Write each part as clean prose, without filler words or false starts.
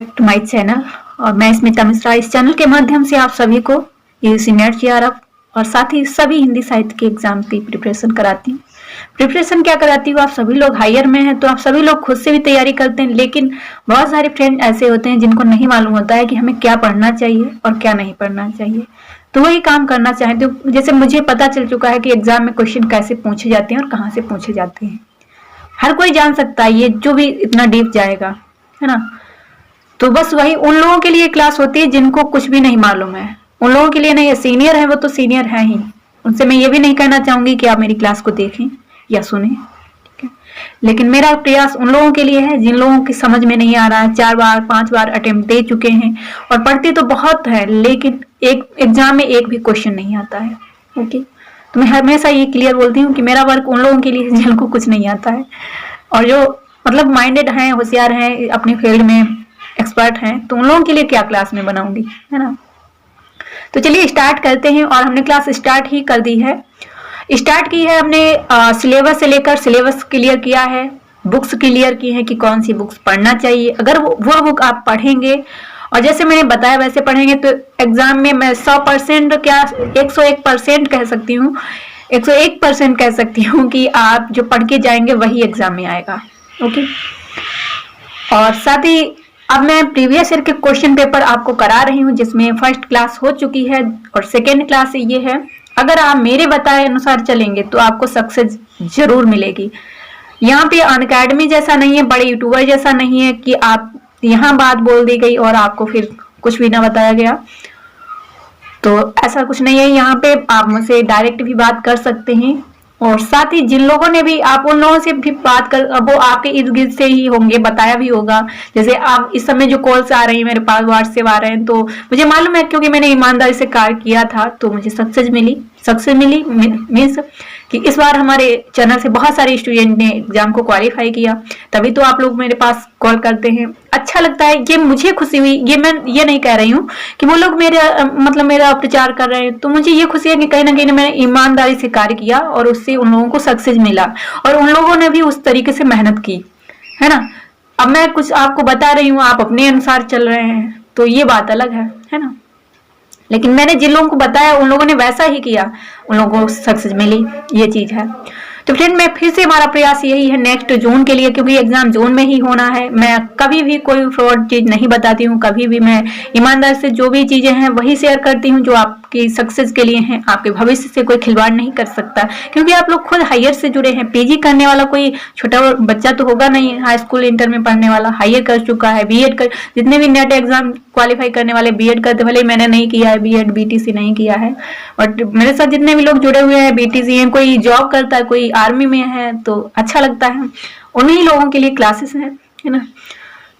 To my channel और मैं स्मिता मिश्रा। इस चैनल के माध्यम से आप सभी को यूजीसी नेट जेआरएफ और साथ ही सभी हिंदी साहित्य के एग्जाम की प्रिपरेशन कराती हूँ। प्रिपरेशन क्या कराती हूँ, आप सभी लोग हायर में हैं तो आप सभी लोग खुद से भी तैयारी करते हैं, लेकिन बहुत सारे फ्रेंड ऐसे होते हैं जिनको नहीं मालूम होता है कि हमें क्या पढ़ना चाहिए और क्या नहीं पढ़ना चाहिए। तो वही काम करना चाहते हो। जैसे मुझे पता चल चुका है कि एग्जाम में क्वेश्चन कैसे पूछे जाते हैं और कहाँ से पूछे जाते हैं, हर कोई जान सकता है, ये जो भी इतना डीप जाएगा, है ना। तो बस वही उन लोगों के लिए क्लास होती है जिनको कुछ भी नहीं मालूम है, उन लोगों के लिए नहीं है। सीनियर है वो तो सीनियर है ही, उनसे मैं ये भी नहीं कहना चाहूंगी कि आप मेरी क्लास को देखें या सुने, ठीक है। लेकिन मेरा प्रयास उन लोगों के लिए है जिन लोगों की समझ में नहीं आ रहा है, 4 बार 5 बार अटेम्प्ट दे चुके हैं और पढ़ते तो बहुत है, लेकिन एक एग्जाम में एक भी क्वेश्चन नहीं आता है, ओके। तो मैं हमेशा ये क्लियर बोलती हूँ कि मेरा वर्क उन लोगों के लिए जिनको कुछ नहीं आता है और जो मतलब माइंडेड हैं, होशियार हैं, अपने फील्ड में एक्सपर्ट हैं, तो उन लोगों के लिए क्या क्लास में बनाऊंगी, है ना। तो चलिए स्टार्ट करते हैं। और हमने क्लास स्टार्ट ही कर दी है, स्टार्ट की है हमने। सिलेबस से लेकर सिलेबस क्लियर किया है, बुक्स क्लियर की है कि कौन सी बुक्स पढ़ना चाहिए। अगर वो बुक आप पढ़ेंगे और जैसे मैंने बताया वैसे पढ़ेंगे तो एग्जाम में मैं 100% क्या 101% कह सकती हूँ, 101% कह सकती हूँ कि आप जो पढ़ के जाएंगे वही एग्जाम में आएगा, ओके। और साथ ही अब मैं प्रीवियस ईयर के क्वेश्चन पेपर आपको करा रही हूँ, जिसमें फर्स्ट क्लास हो चुकी है और सेकेंड क्लास ये है। अगर आप मेरे बताए अनुसार चलेंगे तो आपको सक्सेस जरूर मिलेगी। यहाँ पे अनअकैडमी जैसा नहीं है, बड़े यूट्यूबर जैसा नहीं है कि आप यहाँ बात बोल दी गई और आपको फिर कुछ भी ना बताया गया, तो ऐसा कुछ नहीं है। यहाँ पे आप मुझसे डायरेक्ट भी बात कर सकते हैं और साथ ही जिन लोगों ने भी, आप उन लोगों से भी बात कर, वो आपके इर्द गिर्द से ही होंगे, बताया भी होगा। जैसे आप इस समय जो कॉल्स आ रही है मेरे पास, व्हाट्सएप आ रहे हैं, तो मुझे मालूम है क्योंकि मैंने ईमानदारी से कार्य किया था तो मुझे सक्सेस मिली। मीन्स कि इस बार हमारे चैनल से बहुत सारे स्टूडेंट ने एग्जाम को क्वालिफाई किया, तभी तो आप लोग मेरे पास कॉल करते हैं। अच्छा लगता है, ये मुझे खुशी हुई। ये मैं ये नहीं कह रही हूँ कि वो लोग मेरे मतलब मेरा प्रचार कर रहे हैं, तो मुझे ये खुशी है कि कहीं ना कहीं मैंने ईमानदारी से कार्य किया और उससे उन लोगों को सक्सेस मिला और उन लोगों ने भी उस तरीके से मेहनत की, है ना। अब मैं कुछ आपको बता रही हूँ, आप अपने अनुसार चल रहे हैं, तो ये बात अलग है ना। लेकिन मैंने जिन लोगों को बताया उन लोगों ने वैसा ही किया, उन लोगों को सक्सेस मिली, ये चीज है। तो फ्रेंड मैं फिर से, हमारा प्रयास यही है नेक्स्ट जून के लिए, क्योंकि एग्जाम जून में ही होना है। मैं कभी भी कोई फ्रॉड चीज नहीं बताती हूँ, कभी भी मैं ईमानदार से जो भी चीजें हैं वही शेयर करती हूँ जो आपकी सक्सेस के लिए हैं। आपके भविष्य से कोई खिलवाड़ नहीं कर सकता, क्योंकि आप लोग खुद हायर से जुड़े हैं। पीजी करने वाला कोई छोटा बच्चा तो होगा नहीं, हाई स्कूल इंटर में पढ़ने वाला हायर कर चुका है, बीएड कर, जितने भी नेट एग्जाम क्वालिफाई करने वाले बीएड करते, भले मैंने नहीं किया है बीएड, बीटीसी नहीं किया है, बट मेरे साथ जितने भी लोग जुड़े हुए हैं बीटीसी हैं, कोई जॉब करता है, कोई आर्मी में है, तो अच्छा लगता है। उन्हीं लोगों के लिए क्लासेस हैं, है ना।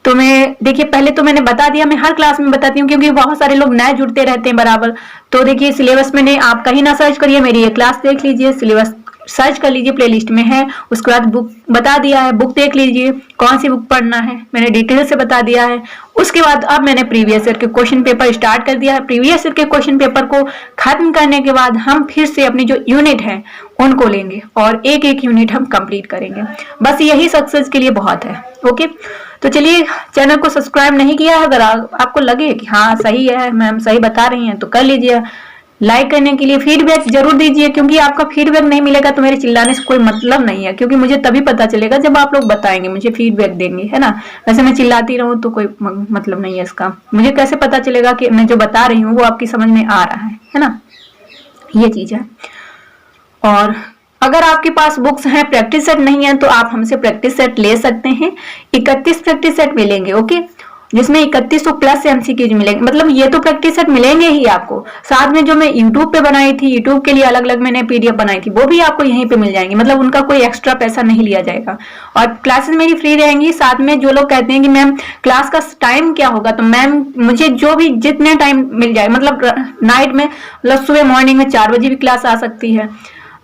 तो मैं देखिए, पहले तो मैंने बता दिया, मैं हर क्लास में बताती हूँ क्योंकि बहुत सारे लोग नए जुड़ते रहते हैं बराबर। तो देखिए सिलेबस मैंने, आप कहीं ना सर्च करिए, मेरी ये क्लास देख लीजिए, सिलेबस सर्च कर लीजिए, प्लेलिस्ट में है। उसके बाद बुक बता दिया है, बुक देख लीजिए कौन सी बुक पढ़ना है, मैंने डिटेल से बता दिया है। उसके बाद अब मैंने प्रीवियस ईयर के क्वेश्चन पेपर स्टार्ट कर दिया है। प्रीवियस ईयर के क्वेश्चन पेपर को खत्म करने के बाद हम फिर से अपनी जो यूनिट है उनको लेंगे और एक एक यूनिट हम कंप्लीट करेंगे। बस यही सक्सेस के लिए बहुत है, ओके। तो चलिए, चैनल को सब्सक्राइब नहीं किया है, अगर आपको लगे कि हाँ सही है, मैम सही बता रही हैं, तो कर लीजिए। लाइक करने के लिए फीडबैक जरूर दीजिए, क्योंकि आपका फीडबैक नहीं मिलेगा तो मेरे चिल्लाने से कोई मतलब नहीं है, क्योंकि मुझे तभी पता चलेगा जब आप लोग बताएंगे, मुझे फीडबैक देंगे, है ना। वैसे मैं चिल्लाती रहूं तो कोई मतलब नहीं है इसका। मुझे कैसे पता चलेगा कि मैं जो बता रही हूँ वो आपकी समझ में आ रहा है ना, ये चीज है। और अगर आपके पास बुक्स हैं, प्रैक्टिस सेट नहीं है, तो आप हमसे प्रैक्टिस सेट ले सकते हैं। 31 प्रैक्टिस सेट मिलेंगे, ओके, जिसमें 3100 प्लस एमसीक्यूज मिलेंगे। मतलब ये तो प्रैक्टिस सेट मिलेंगे ही आपको, साथ में जो मैं यूट्यूब पे बनाई थी, यूट्यूब के लिए अलग अलग मैंने पीडीएफ बनाई थी, वो भी आपको यहीं पे मिल जाएंगी। मतलब उनका कोई एक्स्ट्रा पैसा नहीं लिया जाएगा और क्लासेस मेरी फ्री रहेंगी। साथ में जो लोग कहते हैं कि मैम क्लास का टाइम क्या होगा, तो मैम मुझे जो भी जितने टाइम मिल जाए, मतलब नाइट में, मतलब सुबह मॉर्निंग में 4 बजे भी क्लास आ सकती है,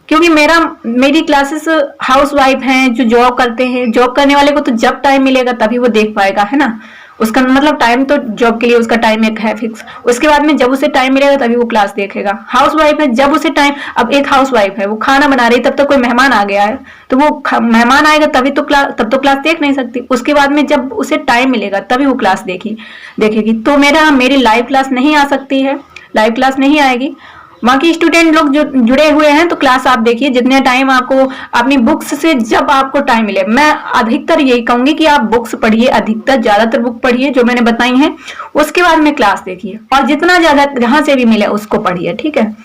क्योंकि मेरी क्लासेस हाउस वाइफ हैं जो जॉब करते हैं, जॉब करने वाले को तो जब टाइम मिलेगा तभी वो देख पाएगा, है ना। उसका मतलब टाइम तो जॉब के लिए उसका टाइम एक है फिक्स। उसके बाद में जब उसे टाइम मिलेगा तभी वो क्लास देखेगा। हाउस वाइफ है, जब उसे टाइम, अब एक हाउस वाइफ है वो खाना बना रही, तब तक कोई मेहमान आ गया है तो वो मेहमान आएगा तभी तो क्लास, तब तो क्लास देख नहीं सकती। उसके बाद में जब उसे टाइम मिलेगा तभी वो क्लास देखेगी। तो मेरी लाइव क्लास नहीं आ सकती है, लाइव क्लास नहीं आएगी। बाकी स्टूडेंट लोग जो जुड़े हुए हैं तो क्लास आप देखिए जितने टाइम आपको अपनी बुक्स से, जब आपको टाइम मिले। मैं अधिकतर यही कहूंगी कि आप बुक्स पढ़िए, अधिकतर ज्यादातर बुक पढ़िए जो मैंने बताई हैं, उसके बाद में क्लास देखिए और जितना ज्यादा जहां से भी मिले उसको पढ़िए, ठीक है,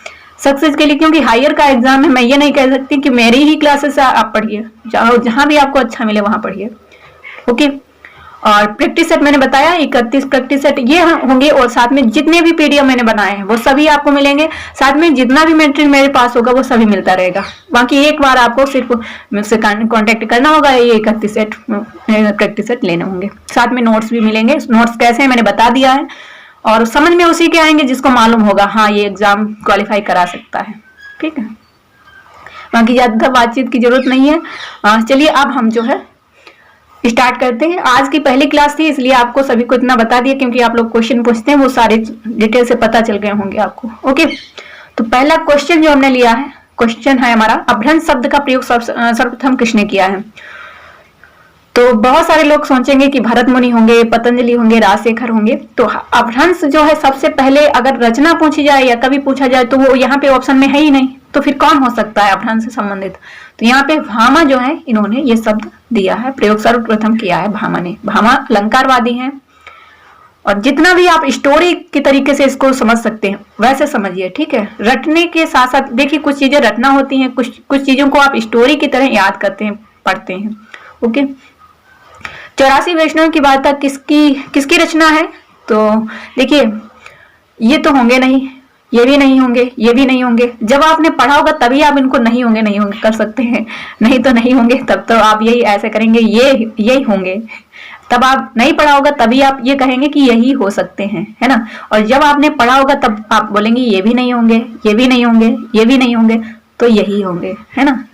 सक्सेस के लिए। क्योंकि हायर का एग्जाम है, मैं ये नहीं कह सकती कि मेरी ही क्लासेस आप पढ़िए, जहां भी आपको अच्छा मिले वहां पढ़िए, ओके। और प्रैक्टिस सेट मैंने बताया 31 प्रैक्टिस सेट ये होंगे, और साथ में जितने भी पीडीएफ मैंने बनाए हैं वो सभी आपको मिलेंगे। साथ में जितना भी मटेरियल मेरे पास होगा वो सभी मिलता रहेगा। बाकी एक बार आपको सिर्फ मुझसे कांटेक्ट करना होगा, ये 31 सेट प्रैक्टिस सेट लेने होंगे। साथ में नोट्स भी मिलेंगे। नोट्स कैसे हैं मैंने बता दिया है, और समझ में उसी के आएंगे जिसको मालूम होगा हाँ ये एग्जाम क्वालिफाई करा सकता है, ठीक है। बाकी ज्यादा बातचीत की जरूरत नहीं है। चलिए अब हम जो है स्टार्ट करते हैं। आज की पहली क्लास थी इसलिए आपको सभी को इतना बता दिया, क्योंकि आप लोग क्वेश्चन पूछते हैं वो सारे डिटेल से पता चल गए होंगे आपको, ओके। तो पहला क्वेश्चन जो हमने लिया है, क्वेश्चन है हमारा, अपभ्रंश शब्द का प्रयोग सर्वप्रथम किसने किया है। तो बहुत सारे लोग सोचेंगे कि भरत मुनि होंगे, पतंजलि होंगे, राजशेखर होंगे। तो अपभ्रंश जो है सबसे पहले अगर रचना पूछी जाए या कभी पूछा जाए तो वो यहाँ पे ऑप्शन में है ही नहीं, तो फिर कौन हो सकता है अपभ्रंश से संबंधित। तो यहाँ पे भामा जो है इन्होंने ये शब्द दिया है, प्रयोग सर्वप्रथम किया है भामा ने। भामा अलंकारवादी हैं, और जितना भी आप स्टोरी के तरीके से इसको समझ सकते हैं वैसे समझिए, ठीक है। रटने के साथ साथ देखिए कुछ चीजें रटना होती हैं, कुछ चीजों को आप स्टोरी की तरह याद करते हैं, पढ़ते हैं, ओके। 84 वैष्णव की वार्ता किसकी रचना है। तो देखिए ये तो होंगे नहीं, ये भी नहीं होंगे, ये भी नहीं होंगे। जब आपने पढ़ा होगा तभी आप इनको नहीं होंगे कर सकते हैं, नहीं तो नहीं होंगे, तब तो आप यही ऐसे करेंगे यही होंगे। तब आप नहीं पढ़ा होगा तभी आप ये कहेंगे कि यही हो सकते हैं, है ना। और जब आपने पढ़ा होगा तब आप बोलेंगे ये भी नहीं होंगे, ये भी नहीं होंगे, ये भी नहीं होंगे, तो यही होंगे, है ना।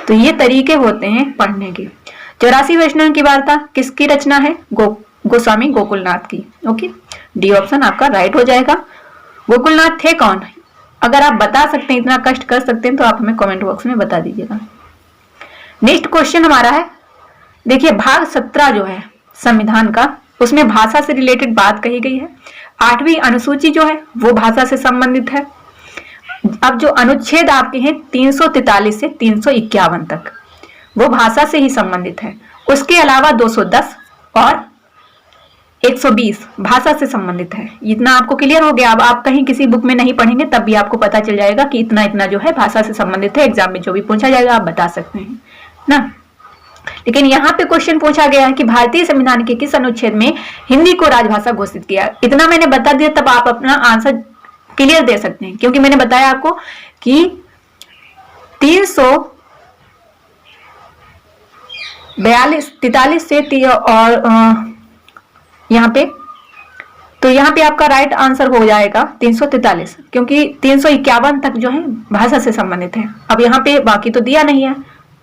तो ये तरीके होते हैं पढ़ने के। 84 वैष्णव की वार्ता किसकी रचना है, गोस्वामी गोकुलनाथ की, ओके। डी ऑप्शन आपका राइट हो जाएगा। गोकुलनाथ थे कौन, अगर आप बता सकते हैं, इतना कष्ट कर सकते हैं तो आप हमें कमेंट बॉक्स में बता दीजिएगा। नेक्स्ट क्वेश्चन हमारा है, देखिए भाग 17 जो है संविधान का, उसमें भाषा से रिलेटेड बात कही गई है। 8वीं अनुसूची जो है वो भाषा से संबंधित है। अब जो अनुच्छेद आपके हैं 343 से 351 तक वो भाषा से ही संबंधित है। उसके अलावा 210 और 120 भाषा से संबंधित है। इतना आपको क्लियर हो गया। अब आप कहीं किसी बुक में नहीं पढ़ेंगे तब भी आपको पता चल जाएगा कि इतना इतना जो है भाषा से संबंधित है। एग्जाम में जो भी पूछा जाएगा आप बता सकते हैं ना। लेकिन यहाँ पे क्वेश्चन पूछा गया है कि भारतीय संविधान के किस अनुच्छेद में हिंदी को राजभाषा घोषित किया। इतना मैंने बता दिया तब आप अपना आंसर क्लियर दे सकते हैं, क्योंकि मैंने बताया आपको कि 343 से और यहाँ पे, तो यहाँ पे आपका राइट आंसर हो जाएगा 343, क्योंकि 351 तक जो है भाषा से संबंधित है। अब यहाँ पे बाकी तो दिया नहीं है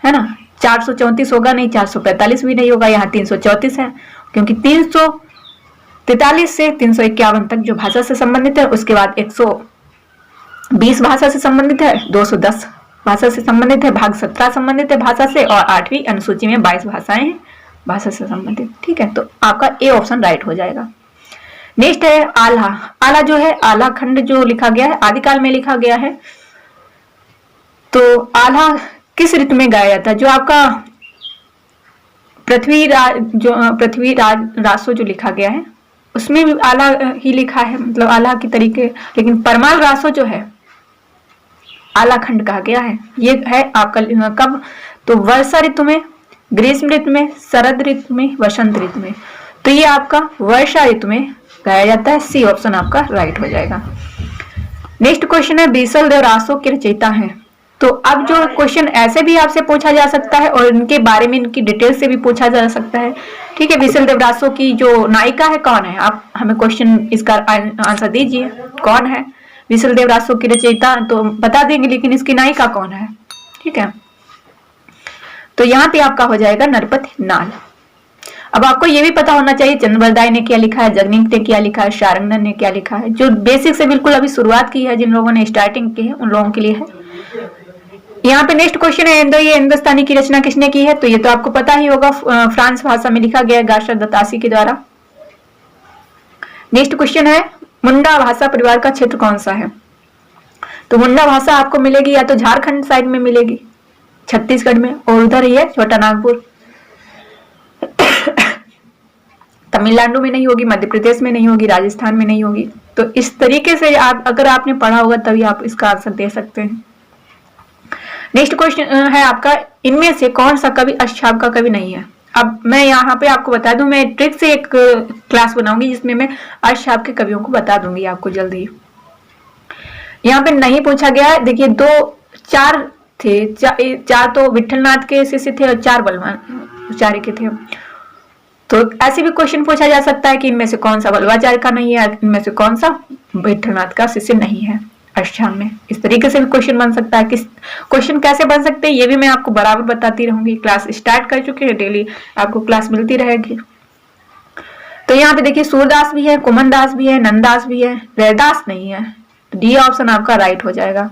ना। 434 होगा नहीं, 445 भी नहीं होगा, यहाँ 334 है, क्योंकि 343 से 351 तक जो भाषा से संबंधित है। उसके बाद 120 भाषा से संबंधित है, 210 भाषा से संबंधित है, भाग 17 संबंधित है भाषा से, और 8वीं अनुसूची में 22 भाषाएं हैं भाषा से संबंधित, ठीक है। तो आपका ए ऑप्शन राइट हो जाएगा। नेक्स्ट है आल्हा। आला जो है, आल्हा खंड जो लिखा गया है आदिकाल में लिखा गया है। तो आल्हा किस ऋतु में गाया जाता है। जो आपका पृथ्वी रासो जो लिखा गया है उसमें भी आला ही लिखा है, मतलब आला की तरीके। लेकिन परमाल रासो जो है आला खंड कहा गया है। ये है आपका कब, तो वर्षा ऋतु में, ग्रीष्म ऋतु में, शरद ऋतु में, वसंत ऋतु में। तो ये आपका वर्षा ऋतु में गाया जाता है। सी ऑप्शन आपका राइट हो जाएगा। नेक्स्ट क्वेश्चन है बीसल देव रासो के रचयिता हैं। तो अब जो क्वेश्चन ऐसे भी आपसे पूछा जा सकता है और इनके बारे में इनकी डिटेल से भी पूछा जा सकता है, ठीक है। बीसल देव रासो की जो नायिका है कौन है, आप हमें क्वेश्चन इसका आंसर दीजिए, कौन है बीसल देव रासो की रचयिता। तो बता देंगे, लेकिन इसकी नायिका कौन है, ठीक है। तो यहाँ पे आपका हो जाएगा नरपति नाल। अब आपको ये भी पता होना चाहिए चंद्रबरदाई ने क्या लिखा है, जगनीक ने क्या लिखा है, शारंगधर ने क्या लिखा है। जो बेसिक से बिल्कुल अभी शुरुआत की है, जिन लोगों ने स्टार्टिंग की है उन लोगों के लिए है। यहाँ पे नेक्स्ट क्वेश्चन है, ये हिंदुस्तानी की रचना किसने की है? तो ये तो आपको पता ही होगा, फ्रांस भाषा में लिखा गया है गार्शर दत्तासी के द्वारा। नेक्स्ट क्वेश्चन है, मुंडा भाषा परिवार का क्षेत्र कौन सा है? तो मुंडा भाषा आपको मिलेगी या तो झारखंड साइड में मिलेगी, छत्तीसगढ़ में, और उधर ही है छोटा नागपुर। तमिलनाडु में नहीं होगी, मध्य प्रदेश में नहीं होगी, राजस्थान में नहीं होगी। तो इस तरीके से आप, अगर आपने पढ़ा होगा तभी आप इसका आंसर दे सकते हैं। नेक्स्ट क्वेश्चन है आपका, इनमें से कौन सा कवि अष्टछाप का कवि नहीं है? अब मैं यहाँ पे आपको बता दूं, मैं ट्रिक से एक क्लास बनाऊंगी जिसमें मैं अष्टछाप के कवियों को बता दूंगी आपको जल्दी। यहाँ पे नहीं पूछा गया है, देखिए चार थे, चार तो विठलनाथ के शिष्य थे और 4 बलवाचार्य के थे। तो ऐसे भी क्वेश्चन पूछा जा सकता है कि इनमें से कौन सा बलवाचार्य का नहीं है, इनमें से कौन सा विठलनाथ का शिष्य नहीं है अष्टछाप में। इस तरीके से भी क्वेश्चन बन सकता है। किस क्वेश्चन कैसे बन सकते हैं ये भी मैं आपको बराबर बताती रहूंगी। क्लास स्टार्ट कर चुके हैं, डेली आपको क्लास मिलती रहेगी। तो यहाँ पे देखिए सूरदास भी है, कुमन दास भी है, नंददास भी है, रैदास नहीं है। डी ऑप्शन आपका राइट हो जाएगा।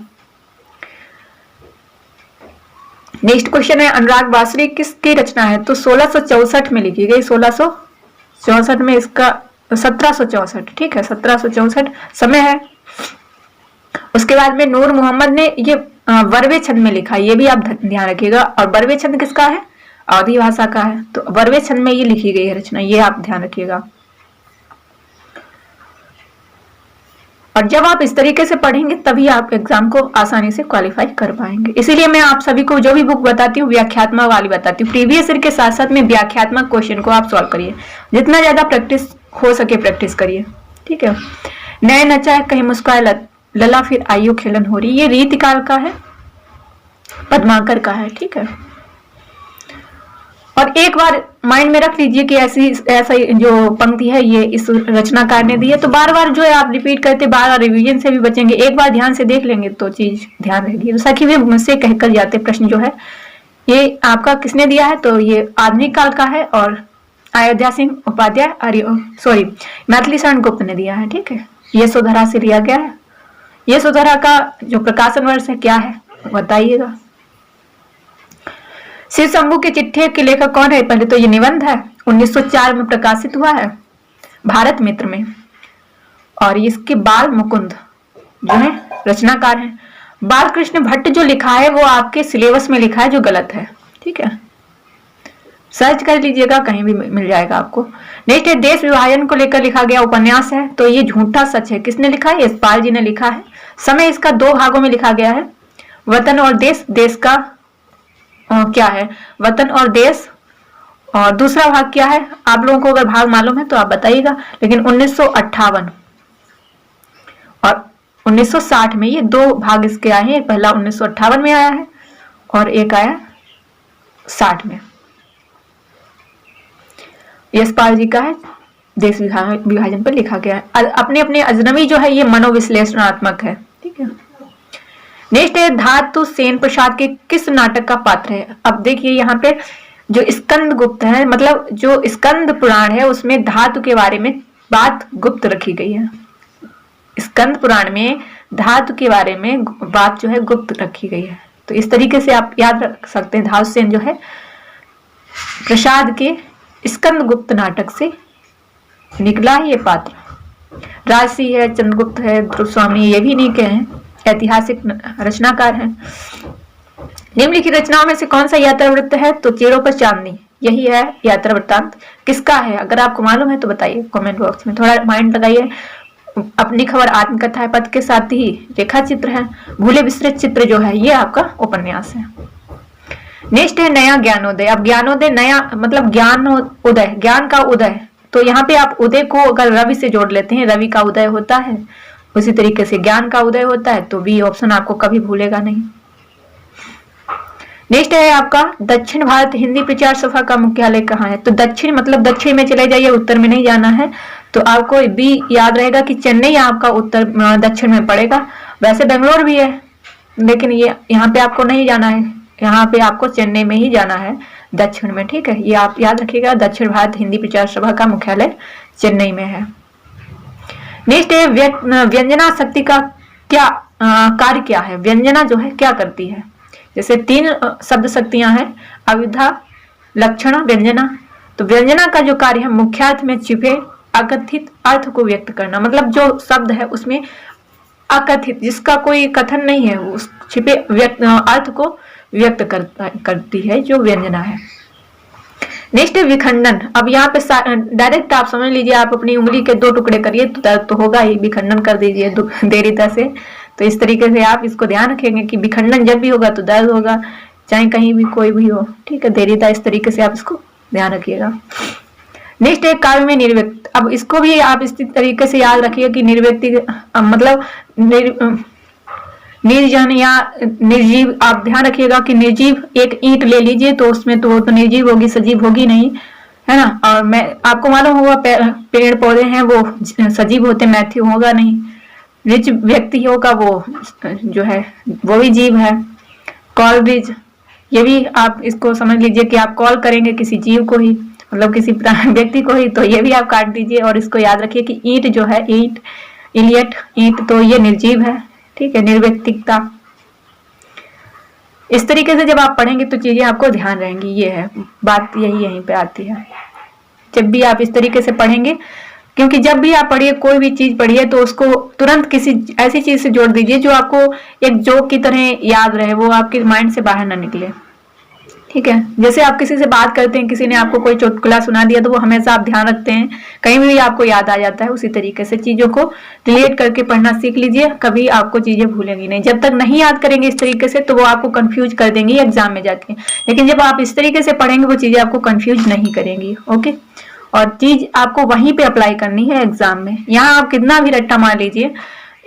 नेक्स्ट क्वेश्चन है, अनुराग बासरी किसकी रचना है? तो 1664 में लिखी गई, 1664 में, इसका 1764, ठीक है, 1764 समय है। उसके बाद में नूर मोहम्मद ने ये वर्वे छंद में लिखा, ये भी आप ध्यान रखिएगा। और वर्वे छंद किसका है? अवधी भाषा का है। तो वर्वे छंद में ये लिखी गई है रचना, ये आप ध्यान रखिएगा। और जब आप इस तरीके से पढ़ेंगे तभी आप एग्जाम को आसानी से क्वालिफाई कर पाएंगे। इसीलिए मैं आप सभी को जो भी बुक बताती हूँ व्याख्यात्मक वाली बताती हूँ। प्रीवियस ईयर के साथ साथ में व्याख्यात्मक क्वेश्चन को आप सॉल्व करिए, जितना ज्यादा प्रैक्टिस हो सके प्रैक्टिस करिए, ठीक है। नए नचाए कहीं मुस्काए लला फिर आयु खेलन हो रही, ये रीतिकाल का है, पद्माकर का है, ठीक है। और एक बार माइंड में रख लीजिए कि ऐसा जो पंक्ति है ये इस रचनाकार ने दी है। तो बार बार जो है आप रिपीट करते, बार बार रिवीजन से भी बचेंगे। एक बार ध्यान से देख लेंगे तो चीज ध्यान रहेगी। तो सखी वे मुझसे कहकर जाते प्रश्न जो है ये आपका किसने दिया है? तो ये आधुनिक काल का है और अयोध्या सिंह उपाध्याय, मैथिली शरण गुप्त ने दिया है, ठीक है। यशोधरा से लिया गया है। यशोधरा का जो प्रकाशन वर्ष है क्या है बताइएगा। शिव शंभू के चिट्ठी के लेखक कौन है? पहले तो ये निबंध है, 1904 में प्रकाशित हुआ है भारत मित्र में। और इसके बाल मुकुंद जो है रचनाकार हैं। बाल कृष्ण भट्ट जो लिखा है वो आपके सिलेबस में लिखा है जो गलत है, ठीक है, सर्च कर लीजिएगा कहीं भी मिल जाएगा आपको। नेक्स्ट है, देश विभाजन को लेकर लिखा गया उपन्यास है। तो ये झूठा सच है, किसने लिखा है? यशपाल जी ने लिखा है। समय इसका 2 भागों में लिखा गया है, वतन और देश। देश का क्या है? वतन और देश। और दूसरा भाग क्या है? आप लोगों को अगर भाग मालूम है तो आप बताइएगा। लेकिन 1958 और 1960 में ये 2 भाग इसके आए हैं। पहला 1958 में आया है और एक आया 60 में। यशपाल जी का है, देश विभाजन पर लिखा गया है। अपने अपने अजनबी जो है ये मनोविश्लेषणात्मक है, ठीक है। नेक्स्ट है, धातु सेन प्रसाद के किस नाटक का पात्र है? अब देखिए यहाँ पे जो स्कंद गुप्त है, मतलब जो स्कंद पुराण है उसमें धातु के बारे में बात गुप्त रखी गई है। स्कंद पुराण में धातु के बारे में बात जो है गुप्त रखी गई है। तो इस तरीके से आप याद रख सकते हैं, धातु सेन जो है प्रसाद के स्कंद गुप्त नाटक से निकला है ये पात्र। राजसी है, चंद्रगुप्त है, ध्रुव स्वामी, ये भी नहीं कहे ऐतिहासिक रचनाकार हैं। निम्नलिखित रचनाओं में से कौन सा यात्रा वृत्त है? तो चेहरों पर चांदनी, यही है यात्रा वृत्तांत। किसका है? अगर आपको मालूम है तो बताइए कमेंट बॉक्स में, थोड़ा माइंड लगाइए। अपनी खबर आत्मकथा है, पद के साथ ही रेखा चित्र है, भूले विस्तृत चित्र जो है ये आपका उपन्यास है। नेक्स्ट है, नया ज्ञानोदय। अब ज्ञानोदय नया मतलब ज्ञान उदय, ज्ञान का उदय। तो यहाँ पे आप उदय को अगर रवि से जोड़ लेते हैं, रवि का उदय होता है, उसी तरीके से ज्ञान का उदय होता है। तो बी ऑप्शन आपको कभी भूलेगा नहीं। नेक्स्ट है आपका, दक्षिण भारत हिंदी प्रचार सभा का मुख्यालय कहाँ है? तो दक्षिण मतलब दक्षिण में चले जाइए, उत्तर में नहीं जाना है। तो आपको बी याद रहेगा कि चेन्नई आपका उत्तर दक्षिण में पड़ेगा। वैसे बेंगलोर भी है लेकिन ये यहाँ पे आपको नहीं जाना है, यहाँ पे आपको चेन्नई में ही जाना है। दक्षिण में। ठीक है, ये आप याद रखिएगा। दक्षिण भारत हिंदी प्रचार सभा का मुख्यालय चेन्नई में है। नेक्स्ट है व्यंजना शक्ति का क्या कार्य क्या है। व्यंजना जो है क्या करती है। जैसे 3 शब्द शक्तियां हैं, अविद्या, लक्षणा, व्यंजना। तो व्यंजना का जो कार्य है मुख्यार्थ में छिपे अकथित अर्थ को व्यक्त करना। मतलब जो शब्द है उसमें अकथित, जिसका कोई कथन नहीं है, उस छिपे अर्थ को व्यक्त करती है जो व्यंजना है। नेक्स्ट है विखंडन। अब यहाँ पे डायरेक्ट आप समझ लीजिए, आप अपनी उंगली के 2 टुकड़े करिए तो दर्द तो होगा ही, विखंडन कर दीजिए देरीता से। तो इस तरीके से आप इसको ध्यान रखेंगे कि विखंडन जब भी होगा तो दर्द होगा, चाहे कहीं भी कोई भी हो। ठीक है, देरीता, इस तरीके से आप इसको ध्यान रखिएगा। नेक्स्ट है काव्य में निर्व्यक्त। अब इसको भी आप इस तरीके से याद रखिए कि निर्व्यक्ति मतलब निर्जन या निर्जीव। आप ध्यान रखिएगा कि निर्जीव, एक ईंट ले लीजिए तो उसमें तो निर्जीव होगी, सजीव होगी नहीं, है ना। और मैं आपको मालूम होगा पेड़ पौधे हैं वो सजीव होते, मैथ्यू होगा नहीं। रिच व्यक्ति होगा वो जो है वो भी जीव है। कॉल ब्रिज, ये भी आप इसको समझ लीजिए कि आप कॉल करेंगे किसी जीव को ही, मतलब किसी व्यक्ति को ही, तो ये भी आप काट दीजिए। और इसको याद रखिए कि ईंट जो है, ईंट, इलियट, ईंट, तो ये निर्जीव है। ठीक है, निर्व्यक्तिकता। इस तरीके से जब आप पढ़ेंगे तो चीजें आपको ध्यान रहेंगी। ये है बात, यहीं पे आती है जब भी आप इस तरीके से पढ़ेंगे। क्योंकि जब भी आप पढ़िए, कोई भी चीज पढ़िए, तो उसको तुरंत किसी ऐसी चीज से जोड़ दीजिए जो आपको एक जोक की तरह याद रहे, वो आपके माइंड से बाहर ना निकले। ठीक है, जैसे आप किसी से बात करते हैं, किसी ने आपको कोई चुटकुला सुना दिया तो वो हमेशा आप ध्यान रखते हैं, कहीं भी आपको याद आ जाता है। उसी तरीके से चीजों को रिलेट करके पढ़ना सीख लीजिए, कभी आपको चीजें भूलेंगी नहीं। जब तक नहीं याद करेंगे इस तरीके से तो वो आपको कंफ्यूज कर देंगी एग्जाम में जाके, लेकिन जब आप इस तरीके से पढ़ेंगे वो चीजें आपको कंफ्यूज नहीं करेंगी। ओके, और चीज आपको वहीं पे अप्लाई करनी है एग्जाम में। यहाँ आप कितना भी रट्टा मार लीजिए,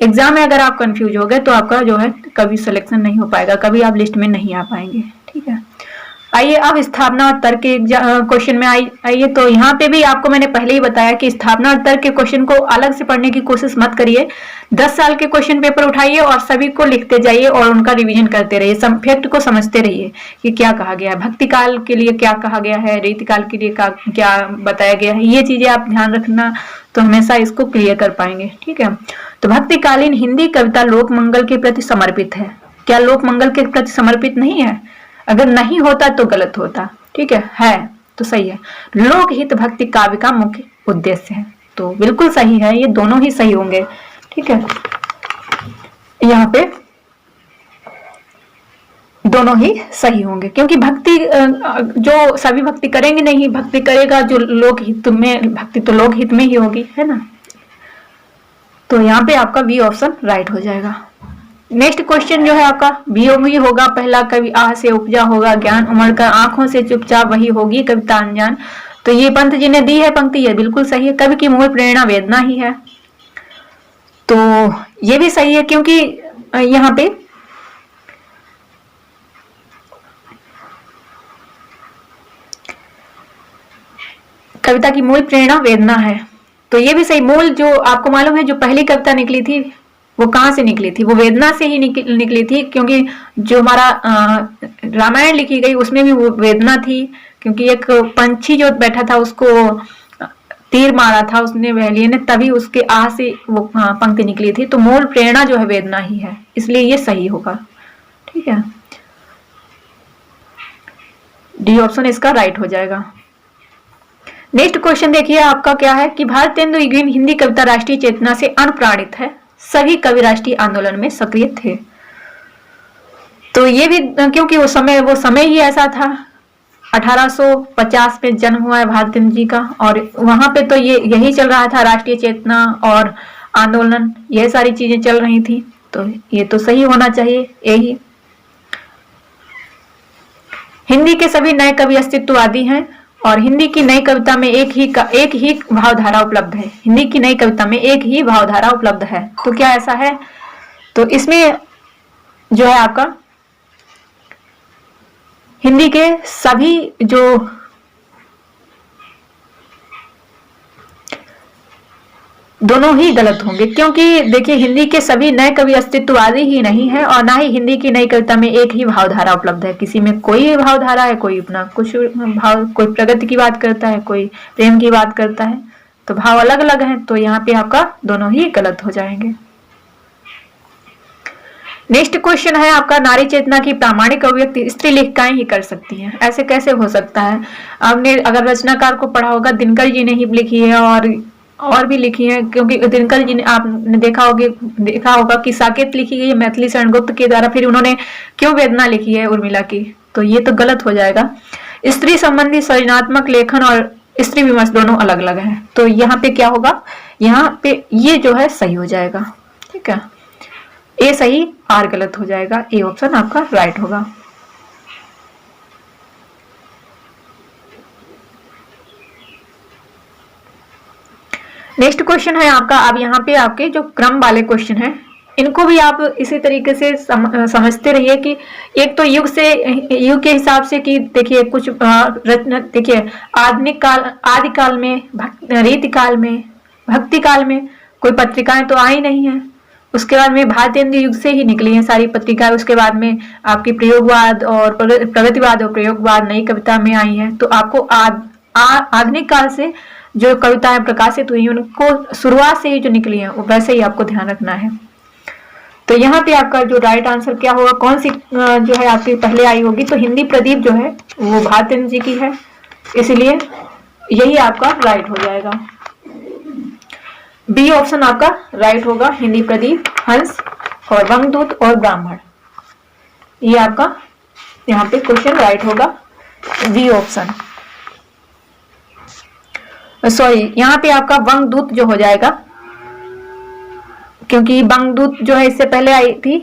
एग्जाम में अगर आप कंफ्यूज हो गए तो आपका जो है कभी सिलेक्शन नहीं हो पाएगा, कभी आप लिस्ट में नहीं आ पाएंगे। ठीक है, आइए अब स्थापना और तर्क के क्वेश्चन में आइए। तो यहाँ पे भी आपको मैंने पहले ही बताया कि स्थापना और तर्क के क्वेश्चन को अलग से पढ़ने की कोशिश मत करिए। 10 साल के क्वेश्चन पेपर उठाइए और सभी को लिखते जाइए और उनका रिवीजन करते रहिए। फैक्ट को समझते रहिए कि क्या कहा गया है, भक्ति काल के लिए क्या कहा गया है, रीति काल के लिए क्या बताया गया है। ये चीजें आप ध्यान रखना तो हमेशा इसको क्लियर कर पाएंगे। ठीक है, तो भक्तिकालीन हिंदी कविता लोक मंगल के प्रति समर्पित है। क्या लोक मंगल के प्रति समर्पित नहीं है? अगर नहीं होता तो गलत होता। ठीक है तो सही है। लोकहित भक्ति काव्य का मुख्य उद्देश्य है, तो बिल्कुल सही है, ये दोनों ही सही होंगे। ठीक है, यहाँ पे दोनों ही सही होंगे, क्योंकि भक्ति जो सभी भक्ति करेंगे नहीं, भक्ति करेगा जो लोकहित में, भक्ति तो लोकहित में ही होगी, है ना। तो यहाँ पे आपका बी ऑप्शन राइट हो जाएगा। नेक्स्ट क्वेश्चन जो है आपका वियोगी होगा पहला कवि, आह से उपजा होगा ज्ञान, उमड़ कर आंखों से चुपचाप वही होगी कविता अनजान। तो ये पंत जी ने दी है पंक्ति, ये बिल्कुल सही है। कवि की मूल प्रेरणा वेदना ही है, तो ये भी सही है, क्योंकि यहाँ पे कविता की मूल प्रेरणा वेदना है, तो ये भी सही। मूल जो आपको मालूम है, जो पहली कविता निकली थी वो कहाँ से निकली थी? वो वेदना से ही निकली थी, क्योंकि जो हमारा रामायण लिखी गई उसमें भी वो वेदना थी, क्योंकि एक पंछी जो बैठा था उसको तीर मारा था उसने, वहलिये ने, तभी उसके आह से वो पंक्ति निकली थी। तो मूल प्रेरणा जो है वेदना ही है, इसलिए ये सही होगा। ठीक है, डी ऑप्शन इसका राइट हो जाएगा। नेक्स्ट क्वेश्चन देखिए आपका क्या है कि भारतेंदु हिंदी कविता राष्ट्रीय चेतना से अनुप्राणित है, सभी कवि राष्ट्रीय आंदोलन में सक्रिय थे। तो ये भी क्योंकि वो समय ही ऐसा था, 1850 में जन्म हुआ है भारतेंदु जी का, और वहां पे तो यही चल रहा था, राष्ट्रीय चेतना और आंदोलन, यह सारी चीजें चल रही थी, तो ये तो सही होना चाहिए यही। हिंदी के सभी नए कवि अस्तित्ववादी हैं और हिंदी की नई कविता में एक ही भावधारा उपलब्ध है। हिंदी की नई कविता में एक ही भावधारा उपलब्ध है, तो क्या ऐसा है? तो इसमें जो है आपका हिंदी के सभी दोनों ही गलत होंगे, क्योंकि देखिए हिंदी के सभी नए कवि अस्तित्ववादी ही नहीं है और ना ही हिंदी की नई कविता में एक ही भावधारा उपलब्ध है। किसी में कोई भावधारा है, कोई अपना कुछ भाव, कोई प्रगति की बात करता है, कोई प्रेम की बात करता है, तो भाव अलग अलग हैं। तो यहाँ पे आपका दोनों ही गलत हो जाएंगे। नेक्स्ट क्वेश्चन है आपका, नारी चेतना की प्रामाणिक अभिव्यक्ति स्त्री लेखिकाएं ही कर सकती हैं, ऐसे कैसे हो सकता है? आपने अगर रचनाकार को पढ़ा होगा, दिनकर जी ने ही लिखी है और भी लिखी है, क्योंकि दिनकर जी ने आपने देखा होगा कि साकेत लिखी गई है मैथिली शरण गुप्त के द्वारा, फिर उन्होंने क्यों वेदना लिखी है उर्मिला की, तो ये तो गलत हो जाएगा। स्त्री संबंधी सृजनात्मक लेखन और स्त्री विमर्श दोनों अलग अलग हैं, तो यहाँ पे क्या होगा, यहाँ पे ये जो है सही हो जाएगा। ठीक है, ए सही आर गलत हो जाएगा, ए ऑप्शन आपका राइट होगा। नेक्स्ट क्वेश्चन है आपका, अब यहाँ पे आपके जो क्रम वाले क्वेश्चन हैं इनको भी आप इसी तरीके से समझते रहिए कि एक तो युग के हिसाब से कि देखिए कुछ रचना, देखिए आधुनिक काल, आदि काल में, रीति काल में, भक्ति काल में कोई पत्रिकाएं तो आई नहीं है। उसके बाद में भारतेंद्र युग से ही निकली हैं सारी पत्रिकाएं। उसके बाद में आपकी प्रयोगवाद और प्रगतिवाद और प्रयोगवाद नई कविता में आई है। तो आपको आधुनिक काल से जो कविताएं प्रकाशित हुई उनको शुरुआत से ही जो निकली है वो वैसे ही आपको ध्यान रखना है। तो यहाँ पे आपका जो राइट आंसर क्या होगा, कौन सी जो है आपकी पहले आई होगी, तो हिंदी प्रदीप जो है वो भारतेंद्र जी की है, इसलिए यही आपका राइट हो जाएगा। बी ऑप्शन आपका राइट होगा, हिंदी प्रदीप, हंस और वंगदूत और ब्राह्मण, ये आपका यहाँ पे क्वेश्चन राइट होगा, बी ऑप्शन। सॉरी, यहाँ पे आपका वंगदूत जो हो जाएगा, क्योंकि वंगदूत जो है इससे पहले आई थी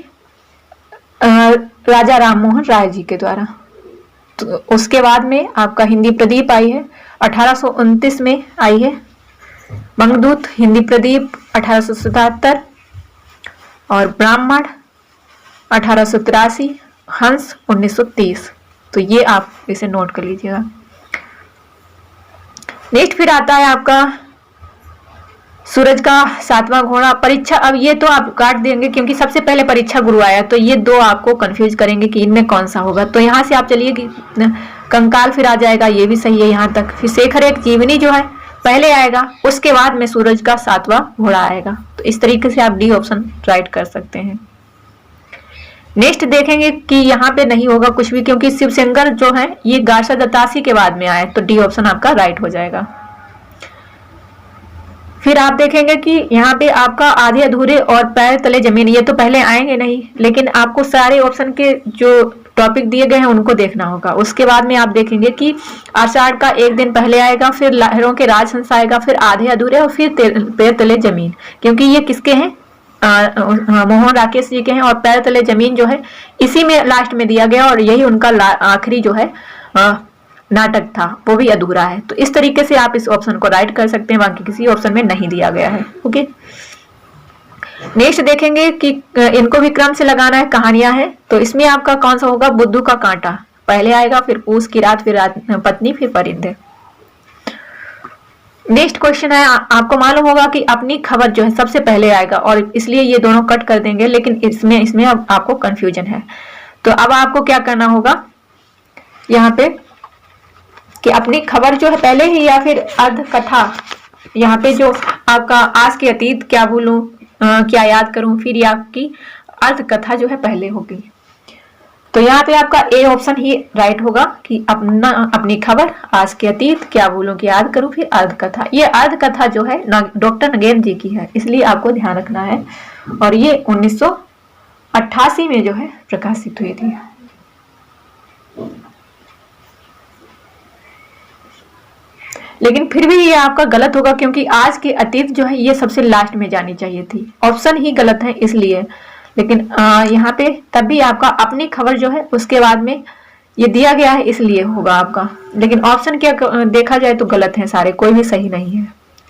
राजा राममोहन राय जी के द्वारा। तो उसके बाद में आपका हिंदी प्रदीप आई है, 1829 में आई है वंगदूत, हिंदी प्रदीप 1877 और ब्राह्मण 1883, हंस 1930। तो ये आप इसे नोट कर लीजिएगा। नेक्स्ट फिर आता है आपका सूरज का सातवां घोड़ा, परीक्षा। अब ये तो आप काट देंगे क्योंकि सबसे पहले परीक्षा गुरु आया, तो ये दो आपको कंफ्यूज करेंगे कि इनमें कौन सा होगा। तो यहाँ से आप चलिए कि कंकाल फिर आ जाएगा, ये भी सही है यहाँ तक। फिर शेखर एक जीवनी जो है पहले आएगा, उसके बाद में सूरज का सातवां घोड़ा आएगा। तो इस तरीके से आप डी ऑप्शन राइट कर सकते हैं। नेक्स्ट देखेंगे कि यहाँ पे नहीं होगा कुछ भी, क्योंकि शिवशंकर जो है ये 1187 के बाद में आया, तो डी ऑप्शन आपका राइट हो जाएगा। फिर आप देखेंगे कि यहाँ पे आपका आधे अधूरे और पैर तले जमीन, ये तो पहले आएंगे नहीं, लेकिन आपको सारे ऑप्शन के जो टॉपिक दिए गए हैं उनको देखना होगा। उसके बाद में आप देखेंगे कि आषाढ़ का एक दिन पहले आएगा, फिर लहरों के राजहंस आएगा, फिर आधे अधूरे और फिर पैर तले जमीन, क्योंकि ये किसके हैं, मोहन राकेश जी के हैं। और पैर तले जमीन जो है इसी में लास्ट में दिया गया और यही उनका आखिरी जो है नाटक था, वो भी अधूरा है। तो इस तरीके से आप इस ऑप्शन को राइट कर सकते हैं, बाकी किसी ऑप्शन में नहीं दिया गया है। ओके, नेक्स्ट देखेंगे कि इनको भी क्रम से लगाना है, कहानियां हैं। तो इसमें आपका कौन सा होगा, बुद्धू का कांटा पहले आएगा, फिर पूस की रात, फिर पत्नी, फिर परिंदे। नेक्स्ट क्वेश्चन है, आपको मालूम होगा कि अपनी खबर जो है सबसे पहले आएगा, और इसलिए ये दोनों कट कर देंगे, लेकिन इसमें अब आपको कंफ्यूजन है। तो अब आपको क्या करना होगा यहाँ पे कि अपनी खबर जो है पहले ही, या फिर अर्ध कथा, यहाँ पे जो आपका आज के अतीत क्या भूलूं क्या याद करूं, फिर ये आपकी अर्ध कथा जो है पहले होगी। तो यहाँ पे आपका ए ऑप्शन ही राइट होगा कि अपनी खबर, आज के अतीत, क्या भूलूं कि याद करूं, फिर अर्ध कथा। ये अर्ध कथा जो है डॉक्टर नगेन जी की है, इसलिए आपको ध्यान रखना है। और ये 1988 में जो है प्रकाशित हुई थी। लेकिन फिर भी ये आपका गलत होगा, क्योंकि आज के अतीत जो है ये सबसे लास्ट में जानी चाहिए थी। ऑप्शन ही गलत है इसलिए। लेकिन यहाँ पे तब भी आपका अपनी खबर जो है उसके बाद में ये दिया गया है, इसलिए होगा आपका। लेकिन ऑप्शन क्या देखा जाए तो गलत है सारे, कोई भी सही नहीं है।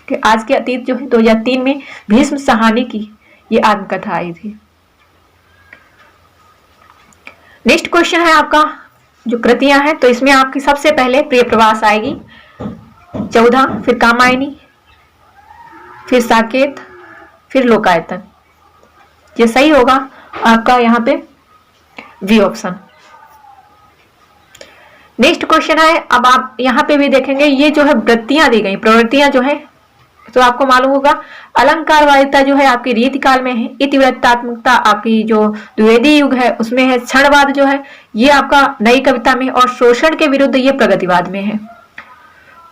कि आज के अतीत जो है 2003 में भीष्म सहानी की ये आत्मकथा आई थी। नेक्स्ट क्वेश्चन है आपका जो कृतियां हैं, तो इसमें आपकी सबसे पहले प्रिय प्रवास आएगी 14, फिर कामायनी, फिर साकेत, फिर लोकायतन। ये सही होगा आपका यहाँ पे बी ऑप्शन। नेक्स्ट क्वेश्चन है, अब आप यहाँ पे भी देखेंगे ये जो है वृत्तियां दी गई, प्रवृत्तियां जो है, तो आपको मालूम होगा अलंकारवादिता जो है आपकी रीतिकाल में है, इतिवृत्तात्मकता आपकी जो द्विवेदी युग है उसमें है, क्षणवाद जो है ये आपका नई कविता में, और शोषण के विरुद्ध ये प्रगतिवाद में है।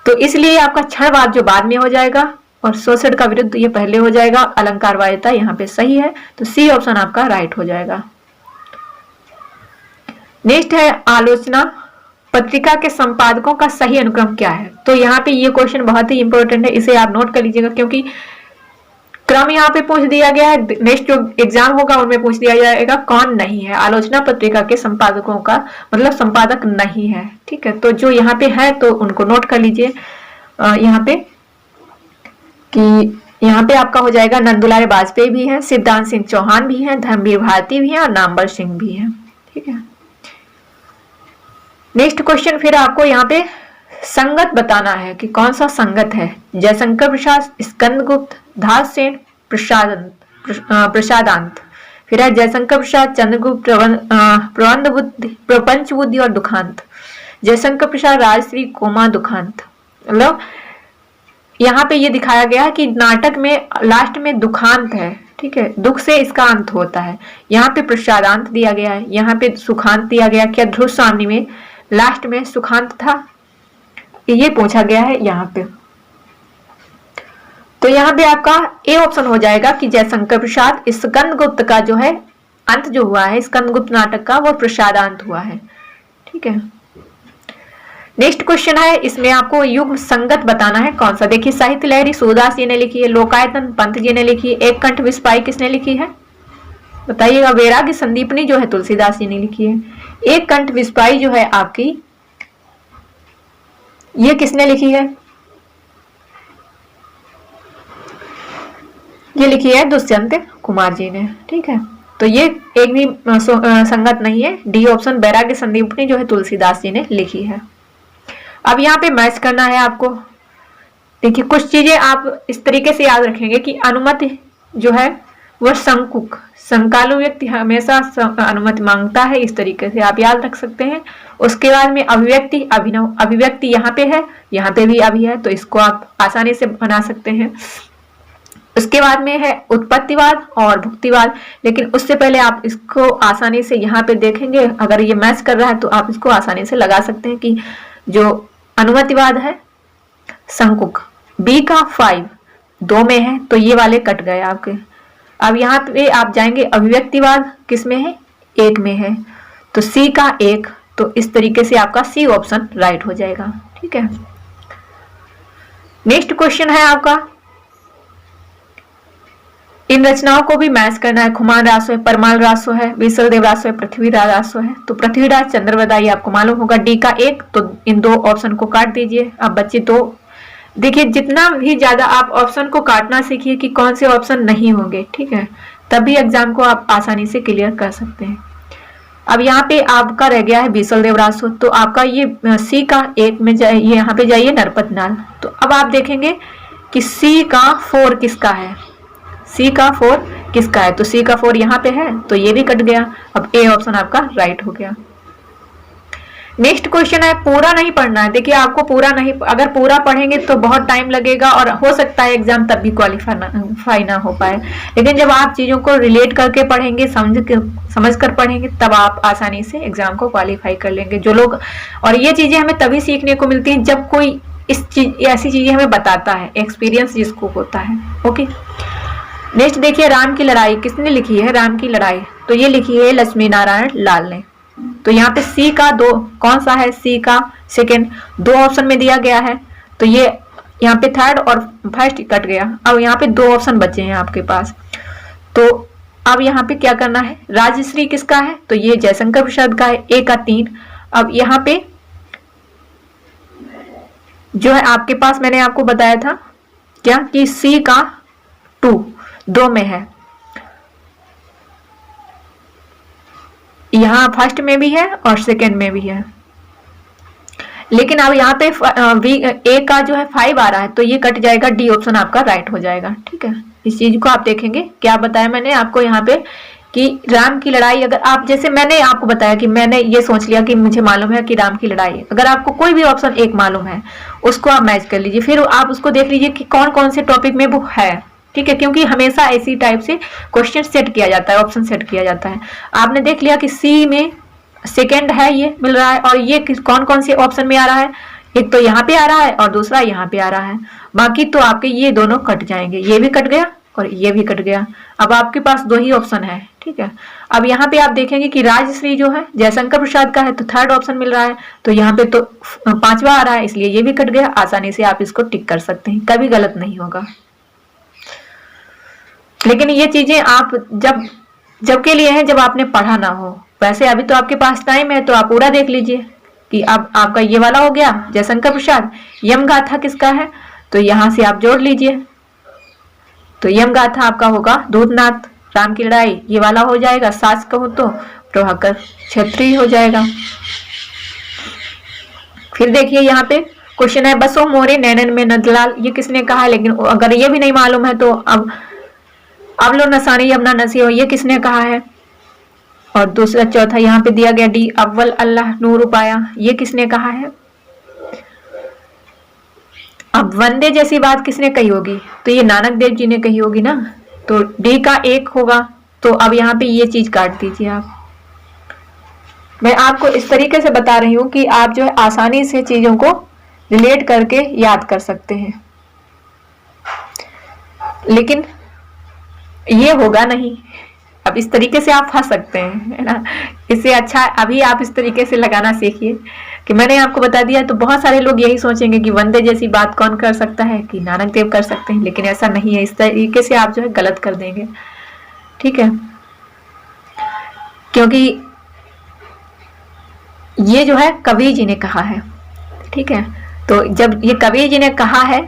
तो इसलिए आपका क्षणवाद जो बाद में हो जाएगा और शोषण का विरुद्ध ये पहले हो जाएगा। अलंकारवादिता यहाँ पे सही है, तो सी ऑप्शन आपका राइट हो जाएगा। नेक्स्ट है आलोचना पत्रिका के संपादकों का सही अनुक्रम क्या है। तो यहाँ पे ये क्वेश्चन बहुत ही इंपॉर्टेंट है, इसे आप नोट कर लीजिएगा क्योंकि क्रम यहाँ पे पूछ दिया गया है। नेक्स्ट जो एग्जाम होगा उनमें पूछ दिया जाएगा कौन नहीं है आलोचना पत्रिका के संपादकों का, मतलब संपादक नहीं है। ठीक है, तो जो यहाँ पे है तो उनको नोट कर लीजिए यहाँ पे कि यहाँ पे आपका हो जाएगा नंदुलाल वाजपेयी भी है, सिद्धांत सिंह चौहान भी है, धर्मवीर भारती भी है और नामवर सिंह भी है। ठीक है, नेक्स्ट क्वेश्चन फिर आपको यहाँ पे संगत बताना है कि कौन सा संगत है। जयशंकर प्रसाद, स्कंदगुप्त, धाससेन, प्रसादांत। फिर है जयशंकर प्रसाद, चंद्रगुप्त, प्रबंध बुद्धि, प्रपंच बुद्धि और दुखांत। जयशंकर प्रसाद, राजश्री, कोमा, दुखांत। मतलब यहाँ पे ये दिखाया गया है कि नाटक में लास्ट में दुखांत है। ठीक है, दुख से इसका अंत होता है। यहाँ पे प्रसादांत दिया गया है, यहाँ पे सुखांत दिया गया। क्या ध्रुव स्वामी में लास्ट में सुखांत था, ये पूछा गया है यहाँ पे। तो यहाँ पे आपका ए ऑप्शन हो जाएगा कि जयशंकर प्रसाद, स्कंदगुप्त का जो है अंत जो हुआ है स्कंदगुप्त नाटक का वो प्रसादांत हुआ है। ठीक है, नेक्स्ट क्वेश्चन है, इसमें आपको युग्म संगत बताना है कौन सा। देखिए साहित्य लहरी सूरदास जी ने लिखी है, लोकायतन पंत जी ने लिखी है, एक कंठ विस्पाई किसने लिखी है बताइएगा। वैराग्य संदीपनी जो है तुलसीदास जी ने लिखी है। एक कंठ विस्पाई जो है आपकी ये किसने लिखी है, ये लिखी है दुष्यंत कुमार जी ने। ठीक है, तो ये एक भी संगत नहीं है, डी ऑप्शन वैराग्य संदीपनी जो है तुलसीदास जी ने लिखी है। अब यहाँ पे मैच करना है आपको। देखिए कुछ चीजें आप इस तरीके से याद रखेंगे कि अनुमति जो है वह संकुक, संकालु व्यक्ति हमेशा अनुमति मांगता है, इस तरीके से आप याद रख सकते हैं। उसके बाद में अभिव्यक्ति, अभिनव, अभिव्यक्ति यहाँ पे है, यहाँ पे भी अभी है, तो इसको आप आसानी से बना सकते हैं। उसके बाद में है उत्पत्तिवाद और भुक्तिवाद, लेकिन उससे पहले आप इसको आसानी से यहाँ पे देखेंगे, अगर ये मैच कर रहा है तो आप इसको आसानी से लगा सकते हैं कि जो अनुमतिवाद है संकुक, बी का 5 2 में है, तो ये वाले कट गए आपके। अब यहाँ पे आप जाएंगे अभिव्यक्तिवाद किस में है, 1 में है, तो सी का 1, तो इस तरीके से आपका सी ऑप्शन राइट हो जाएगा। ठीक है, नेक्स्ट क्वेश्चन है आपका, इन रचनाओं को भी मैच करना है। खुमान रासो है, परमाल रासो है, विसलदेव रासो है, पृथ्वीराज रासो है। तो पृथ्वीराज चंद्रवदाई आपको मालूम होगा, डी का 1, तो इन 2 ऑप्शन को काट दीजिए। अब बच्चे तो देखिए जितना भी ज्यादा आप ऑप्शन को काटना सीखिए कि कौन से ऑप्शन नहीं होंगे। ठीक है, तभी एग्जाम को आप आसानी से क्लियर कर सकते हैं। अब यहाँ पे आपका रह गया है विसलदेव रासो, तो आपका ये सी का 1 में जाइए, यहाँ पे जाइए नरपत नाल। तो अब आप देखेंगे कि सी का 4 किसका है, सी का 4 किसका है, तो सी का 4 यहाँ पे है, तो ये भी कट गया। अब ए ऑप्शन आपका राइट हो गया। नेक्स्ट क्वेश्चन है, पूरा नहीं पढ़ना है। देखिए आपको पूरा नहीं, अगर पूरा पढ़ेंगे तो बहुत टाइम लगेगा और हो सकता है एग्जाम तब भी क्वालिफाई ना हो पाए, लेकिन जब आप चीजों को रिलेट करके पढ़ेंगे, समझ कर पढ़ेंगे, तब आप आसानी से एग्जाम को क्वालिफाई कर लेंगे। जो लोग, और ये चीजें हमें तभी सीखने को मिलती है जब कोई ऐसी चीजें हमें बताता है, एक्सपीरियंस जिसको होता है। ओके, नेक्स्ट देखिए, राम की लड़ाई किसने लिखी है, राम की लड़ाई, तो ये लिखी है लक्ष्मी नारायण लाल ने। तो यहाँ पे सी का 2 कौन सा है, सी का 2 2 ऑप्शन में दिया गया है, तो ये यहाँ पे 3rd और 1st कट गया। अब यहाँ पे 2 ऑप्शन बचे हैं आपके पास, तो अब यहाँ पे क्या करना है, राजश्री किसका है, तो ये जयशंकर प्रसाद का है, ए का 3। अब यहाँ पे जो है आपके पास मैंने आपको बताया था क्या कि सी का 2 में है, यहाँ 1st में भी है और 2nd में भी है। लेकिन अब यहाँ पे ए का जो है 5 आ रहा है, तो ये कट जाएगा, डी ऑप्शन आपका राइट हो जाएगा। ठीक है, इस चीज को आप देखेंगे। क्या बताया मैंने आपको यहाँ पे कि राम की लड़ाई, अगर आप जैसे मैंने आपको बताया कि मैंने ये सोच लिया कि मुझे मालूम है कि राम की लड़ाई, अगर आपको कोई भी ऑप्शन एक मालूम है उसको आप मैच कर लीजिए, फिर आप उसको देख लीजिए कि कौन कौन से टॉपिक में वो है। ठीक है, क्योंकि हमेशा ऐसी टाइप से क्वेश्चन सेट किया जाता है, ऑप्शन सेट किया जाता है। आपने देख लिया कि सी में सेकेंड है, ये मिल रहा है, और ये कौन कौन से ऑप्शन में आ रहा है, एक तो यहाँ पे आ रहा है और दूसरा यहाँ पे आ रहा है। बाकी तो आपके ये दोनों कट जाएंगे, ये भी कट गया और ये भी कट गया। अब आपके पास 2 ही ऑप्शन है। ठीक है, अब यहाँ पे आप देखेंगे कि राजश्री जो है जयशंकर प्रसाद का है, तो 3rd ऑप्शन मिल रहा है, तो यहाँ पे तो 5वां आ रहा है, इसलिए ये भी कट गया। आसानी से आप इसको टिक कर सकते हैं, कभी गलत नहीं होगा। लेकिन ये चीजें आप जब के लिए है, जब आपने पढ़ा ना हो। वैसे अभी तो आपके पास टाइम है, तो आप पूरा देख लीजिए कि अब आपका ये वाला हो गया जयशंकर प्रसाद। यम गाथा किसका है, तो यहां से आप जोड़ लीजिए, तो यम गाथा आपका होगा दूधनाथ। राम की लड़ाई ये वाला हो जाएगा, सास कहूं तो प्रभाकर क्षेत्रीय हो जाएगा। फिर देखिए यहाँ पे क्वेश्चन है, बसो मोरे नैनन में नंदलाल, ये किसने कहा है। लेकिन अगर ये भी नहीं मालूम है तो अब लो नसानी यमुना नसी हो, ये किसने कहा है। और दूसरा चौथा यहाँ पे दिया गया डी, अव्वल अल्लाह नूर उपाया, ये किसने कहा है। अब वंदे जैसी बात किसने कही होगी, तो ये नानक देव जी ने कही होगी ना, तो डी का 1 होगा। तो अब यहाँ पे ये चीज काट दीजिए आप। मैं आपको इस तरीके से बता रही हूं कि आप जो है आसानी से चीजों को रिलेट करके याद कर सकते हैं, लेकिन ये होगा नहीं। अब इस तरीके से आप फंस सकते हैं, है ना। इससे अच्छा अभी आप इस तरीके से लगाना सीखिए कि मैंने आपको बता दिया। तो बहुत सारे लोग यही सोचेंगे कि वंदे जैसी बात कौन कर सकता है, कि नानक देव कर सकते हैं, लेकिन ऐसा नहीं है। इस तरीके से आप जो है गलत कर देंगे। ठीक है, क्योंकि ये जो है कबीर जी ने कहा है। ठीक है, तो जब ये कबीर जी ने कहा है,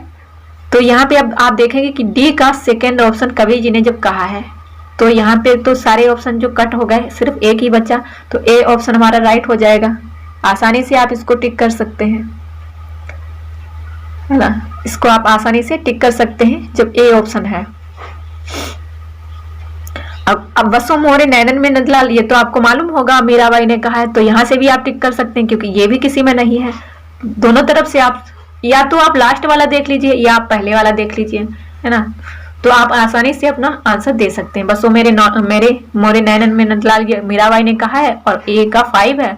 तो यहाँ पे अब आप देखेंगे कि डी का 2nd ऑप्शन कबीर जी ने जब कहा है, तो यहाँ पे तो सारे ऑप्शन जो कट हो गए, सिर्फ एक ही बचा, तो ए ऑप्शन हमारा राइट हो जाएगा। आसानी से आप इसको टिक कर सकते हैं, है ना। इसको आप आसानी से टिक कर सकते हैं जब ए ऑप्शन है। अब बसो मोरे नैनन में नंदलाल, ये तो आपको मालूम होगा, मीराबाई ने कहा है, तो यहाँ से भी आप टिक कर सकते हैं, क्योंकि ये भी किसी में नहीं है। दोनों तरफ से आप या तो आप लास्ट वाला देख लीजिए या आप पहले वाला देख लीजिए, है ना। तो आप आसानी से अपना आंसर दे सकते हैं। बस वो मेरे मोरे नैनन में नंदलाल ये मीराबाई ने कहा है, और ए का 5 है,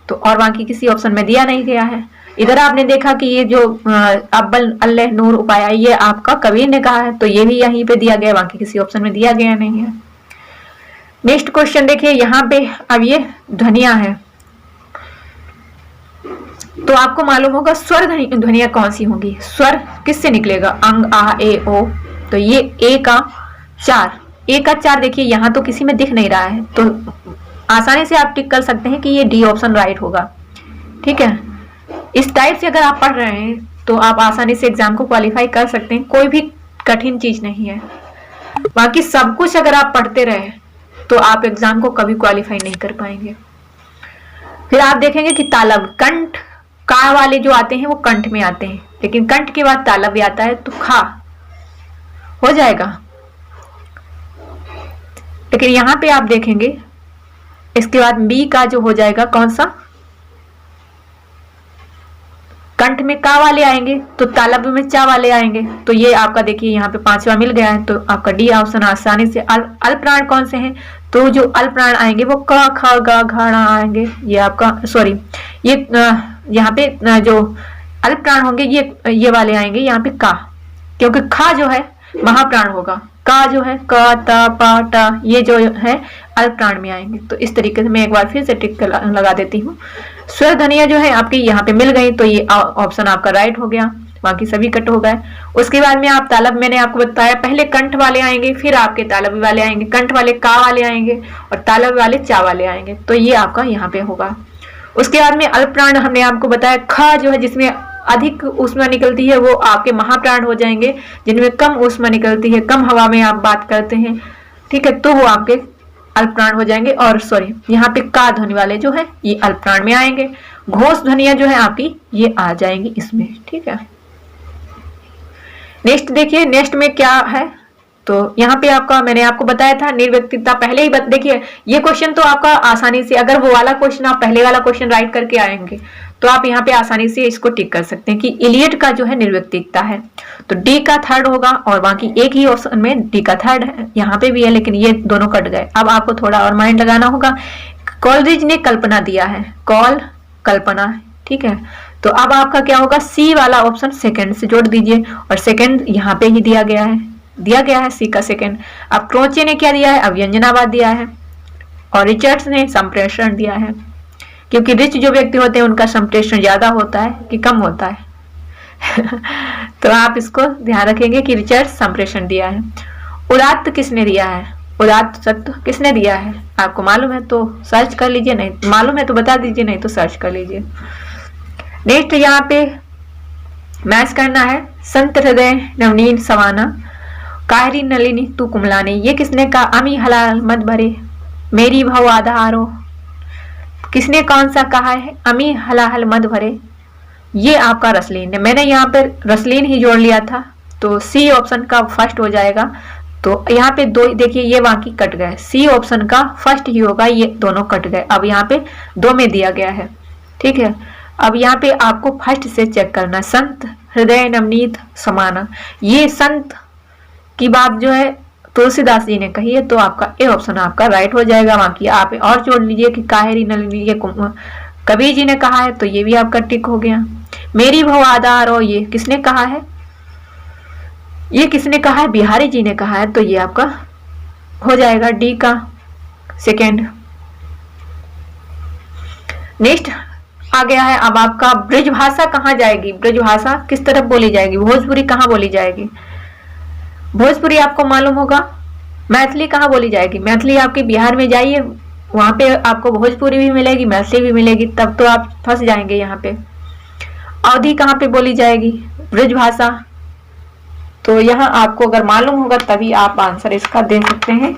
तो और बाकी किसी ऑप्शन में दिया नहीं गया है। इधर आपने देखा कि ये जो अव्वल अल्लाह नूर उपाया, ये आपका कबीर ने कहा है, तो ये भी यहीं पे दिया गया, बाकी किसी ऑप्शन में दिया गया नहीं है। नेक्स्ट क्वेश्चन देखिए यहाँ पे, अब ये ध्वनिया है, तो आपको मालूम होगा स्वर ध्वनिया कौन सी होंगी। स्वर किससे निकलेगा, अंग आ ए ओ, तो ये ए का 4 देखिए यहाँ तो किसी में दिख नहीं रहा है, तो आसानी से आप टिक कर सकते हैं कि ये डी ऑप्शन राइट होगा। ठीक है, इस टाइप से अगर आप पढ़ रहे हैं तो आप आसानी से एग्जाम को क्वालिफाई कर सकते हैं, कोई भी कठिन चीज नहीं है। बाकी सब कुछ अगर आप पढ़ते रहे तो आप एग्जाम को कभी क्वालिफाई नहीं कर पाएंगे। फिर आप देखेंगे कि तालब, कंठ का वाले जो आते हैं वो कंठ में आते हैं, लेकिन कंठ के बाद तालब भी आता है, तो खा हो जाएगा। लेकिन यहां पे आप देखेंगे इसके बाद बी का जो हो जाएगा, कौन सा, कंठ में का वाले आएंगे तो तालब में चा वाले आएंगे, तो ये आपका देखिए यहाँ पे 5वां मिल गया है, तो आपका डी ऑप्शन आसानी से। अल प्राण कौन से हैं, तो जो अल प्राण आएंगे वो क ख ग घ ण आएंगे, ये आपका सॉरी ये यहाँ पे जो अल प्राण होंगे ये वाले आएंगे यहाँ पे का, क्योंकि खा जो है महाप्राण होगा, का जो है क त प ट ये जो है अल प्राण में आएंगे। तो इस तरीके से मैं एक बार फिर से टिक लगा देती हूँ। स्वर ध्वनिया जो है आपकी यहाँ पे मिल गई, तो ये ऑप्शन आपका राइट हो गया, बाकी सभी कट हो गए। उसके बाद में आप तालब, मैंने आपको बताया पहले कंठ वाले आएंगे, फिर आपके तालब वाले आएंगे, कंठ वाले का वाले आएंगे और तालब वाले चा वाले आएंगे, तो ये आपका यहाँ पे होगा। उसके बाद में अल्प प्राण हमने आपको बताया, ख जो है जिसमें अधिक ऊष्मा निकलती है वो आपके महाप्राण हो जाएंगे, जिनमें कम ऊष्मा निकलती है, कम हवा में आप बात करते हैं, ठीक है, तो वो आपके अल्पप्राण हो जाएंगे, और सॉरी यहाँ पे का ध्वनि वाले जो है ये अल्पप्राण में आएंगे, घोष ध्वनियां जो है आपकी ये आ जाएंगी इसमें। ठीक है, नेक्स्ट देखिए, नेक्स्ट में क्या है, तो यहाँ पे आपका मैंने आपको बताया था निर्व्यक्तिकता पहले ही देखिए ये क्वेश्चन तो आपका आसानी से, अगर वो वाला क्वेश्चन आप पहले वाला क्वेश्चन राइट करके आएंगे तो आप यहाँ पे आसानी से इसको टिक कर सकते हैं कि इलियट का जो है निर्व्यक्तिकता है, तो डी का थर्ड होगा, और बाकी एक ही ऑप्शन में डी का थर्ड है, यहाँ पे भी है लेकिन ये दोनों कट गए। अब आपको थोड़ा और माइंड लगाना होगा। कॉलरिज ने कल्पना दिया है, कॉल कल्पना, ठीक है, तो अब आपका क्या होगा, सी वाला ऑप्शन सेकंड से जोड़ दीजिए, और सेकंड यहाँ पे ही दिया गया है सी का सेकंड। अब क्रोचे ने क्या दिया है, अव्यंजनावाद दिया है, और रिचर्ड्स ने संप्रेषण दिया है, क्योंकि रिच जो व्यक्ति होते हैं उनका संप्रेषण ज्यादा होता है कि कम होता है तो आप इसको ध्यान रखेंगे कि रिचर्ड्स संप्रेषण दिया है। उदात्त किसने दिया है, उदात्त सत्व किसने दिया है, आपको मालूम है तो सर्च कर लीजिए, नहीं मालूम है तो बता दीजिए, नहीं तो सर्च कर लीजिए। नेक्स्ट यहाँ पे मैच करना है, संत हृदय नवनीत सवाना, काहरी नलिनी तू कुमलानी, ये किसने कहा, अमी हलाल मत भरे मेरी भव आधारो, किसने कौन सा कहा है, अमी हलाहल मत भरे, ये आपका रसलीन है, मैंने यहाँ पे रसलीन ही जोड़ लिया था, तो सी ऑप्शन का फर्स्ट हो जाएगा। तो यहाँ पे दो देखिए ये बाकी कट गए, सी ऑप्शन का फर्स्ट ही होगा, ये दोनों कट गए, अब यहाँ पे दो में दिया गया है। ठीक है, अब यहाँ पे आपको फर्स्ट से चेक करना, संत हृदय नवनीत समाना, ये संत की बात जो है तुलसीदास जी ने कही है, तो आपका ए ऑप्शन आपका राइट हो जाएगा। बाकी आप और जोड़ लीजिए कि काहेरी नलिनी ये कबीर जी ने कहा है, तो ये भी आपका टिक हो गया। मेरी भव आधार, और ये किसने कहा है, ये किसने कहा है, बिहारी जी ने कहा है, तो ये आपका हो जाएगा डी का सेकेंड। नेक्स्ट आ गया है अब आपका ब्रजभाषा कहाँ जाएगी, ब्रजभाषा किस तरफ बोली जाएगी, भोजपुरी कहाँ बोली जाएगी, भोजपुरी आपको मालूम होगा। मैथिली कहाँ बोली जाएगी, मैथिली आपके बिहार में जाइए, वहां पे आपको भोजपुरी भी मिलेगी मैथिली भी मिलेगी, तब तो आप फंस जाएंगे यहाँ पे। अवधी कहाँ पे बोली जाएगी, ब्रजभाषा, तो यहाँ आपको अगर मालूम होगा तभी आप आंसर इसका दे सकते हैं।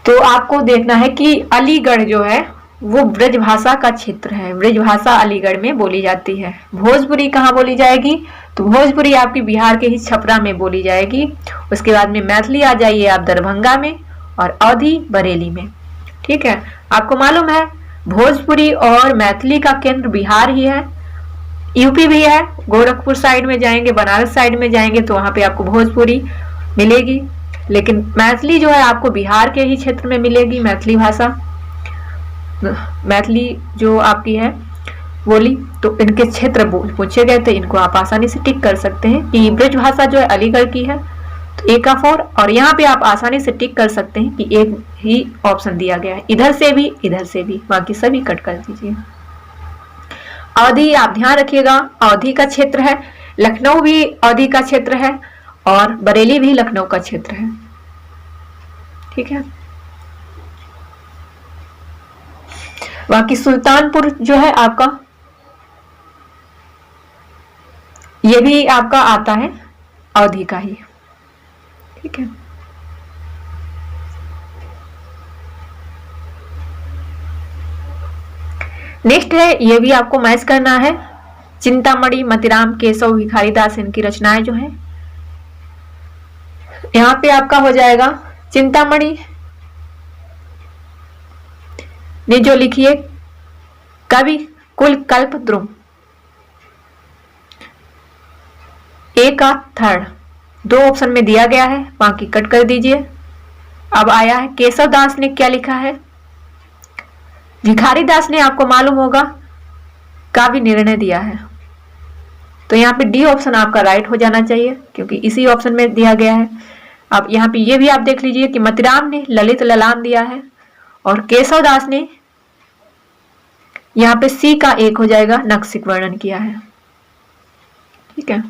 तो आपको देखना है कि अलीगढ़ जो है वो ब्रजभाषा का क्षेत्र है, ब्रजभाषा अलीगढ़ में बोली जाती है। भोजपुरी कहाँ बोली जाएगी, तो भोजपुरी आपकी बिहार के ही छपरा में बोली जाएगी। उसके बाद में मैथिली आ जाइए आप दरभंगा में, और अवधी बरेली में। ठीक है, आपको मालूम है भोजपुरी और मैथिली का केंद्र बिहार ही है, यूपी भी है, गोरखपुर साइड में जाएंगे, बनारस साइड में जाएंगे तो वहां पे आपको भोजपुरी मिलेगी, लेकिन मैथिली जो है आपको बिहार के ही क्षेत्र में मिलेगी। मैथिली भाषा, मैथिली जो आपकी है बोली, तो इनके क्षेत्र पूछे गए तो इनको आप आसानी से टिक कर सकते हैं कि ब्रज भाषा जो है अलीगढ़ की है, तो ए का 4, और यहाँ पे आप आसानी से टिक कर सकते हैं कि एक ही ऑप्शन दिया गया है, इधर से भी इधर से भी, बाकी सभी कट कर दीजिए। अवधी आप ध्यान रखिएगा, अवधी का क्षेत्र है, लखनऊ भी अवधी का क्षेत्र है, और बरेली भी लखनऊ का क्षेत्र है। ठीक है, बाकी सुल्तानपुर जो है आपका, ये भी आपका आता है अवधी का ही। ठीक है, नेक्स्ट है, ये भी आपको मैच करना है, चिंतामणि मतिराम केशव भिखारी दास, इनकी रचनाएं जो है, यहाँ पे आपका हो जाएगा चिंतामणि ने जो लिखी है कवि कुल कल्प द्रुम, ए का थर्ड, दो ऑप्शन में दिया गया है, बाकी कट कर दीजिए। अब आया है केशव दास ने क्या लिखा है, भिखारी दास ने आपको मालूम होगा काव्य निर्णय दिया है, तो यहाँ पे डी ऑप्शन आपका राइट हो जाना चाहिए क्योंकि इसी ऑप्शन में दिया गया है। अब यहाँ पे ये भी आप देख लीजिए कि मतिराम ने ललित ललाम दिया है, और केशव दास ने यहाँ पे सी का एक हो जाएगा नक्सिक वर्णन किया है। ठीक है,